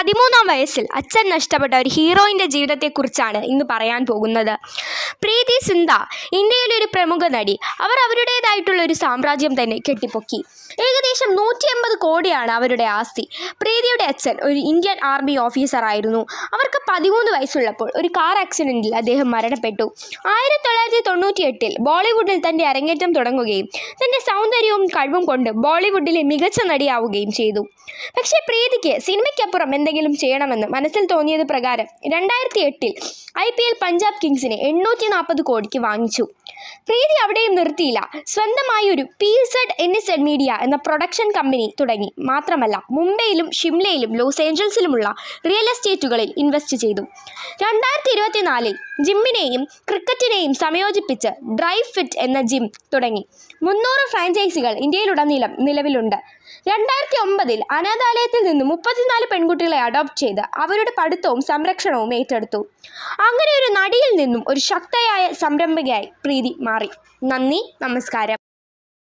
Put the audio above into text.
13-ാം വയസ്സിൽ അച്ഛൻ നഷ്ടപ്പെട്ട ഒരു ഹീറോയിൻ്റെ ജീവിതത്തെക്കുറിച്ചാണ് ഇന്ന് പറയാൻ പോകുന്നത്. പ്രീതി സിന്ത ഇന്ത്യയിലെ ഒരു പ്രമുഖ നടി. അവർ അവരുടേതായിട്ടുള്ള ഒരു സാമ്രാജ്യം തന്നെ കെട്ടിപ്പൊക്കി. ഏകദേശം 180 കോടിയാണ് അവരുടെ ആസ്തി. പ്രീതിയുടെ അച്ഛൻ ഒരു ഇന്ത്യൻ ആർമി ഓഫീസറായിരുന്നു. അവർക്ക് 13 വയസ്സുള്ളപ്പോൾ ഒരു കാർ ആക്സിഡൻറ്റിൽ അദ്ദേഹം മരണപ്പെട്ടു. 1998-ൽ ബോളിവുഡിൽ തൻ്റെ അരങ്ങേറ്റം തുടങ്ങുകയും തൻ്റെ സൗന്ദര്യവും കഴിവും കൊണ്ട് ബോളിവുഡിലെ മികച്ച നടിയാവുകയും ചെയ്തു. പക്ഷേ പ്രീതിക്ക് സിനിമയ്ക്കപ്പുറം എന്തെങ്കിലും ചെയ്യണമെന്ന് മനസ്സിൽ തോന്നിയത് പ്രകാരം 2008-ൽ IPL പഞ്ചാബ് കിങ്സിനെ 840 കോടിക്ക് വാങ്ങിച്ചു. പ്രീതി അവിടെയും നിർത്തിയില്ല. സ്വന്തമായി ഒരു PZNZ മീഡിയ എന്ന പ്രൊഡക്ഷൻ കമ്പനി തുടങ്ങി. മാത്രമല്ല, മുംബൈയിലും ഷിംലയിലും ലോസ് ഏഞ്ചൽസിലുമുള്ള റിയൽ എസ്റ്റേറ്റുകളിൽ ഇൻവെസ്റ്റ് ചെയ്തു. 2024-ൽ ജിമ്മിനെയും ക്രിക്കറ്റിനെയും സംയോജിപ്പിച്ച് ഡ്രൈവ് ഫിറ്റ് എന്ന ജിം തുടങ്ങി. 300 ഫ്രാഞ്ചൈസികൾ ഇന്ത്യയിലുടനീളം നിലവിലുണ്ട്. 2009-ൽ അനാഥാലയത്തിൽ നിന്ന് 34 പെൺകുട്ടികളെ അഡോപ്റ്റ് ചെയ്ത് അവരുടെ പഠിത്തവും സംരക്ഷണവും ഏറ്റെടുത്തു. അങ്ങനെ ഒരു നടിയിൽ നിന്നും ഒരു ശക്തയായ സംരംഭകയായി പ്രീതി മാറി. നന്ദി, നമസ്കാരം.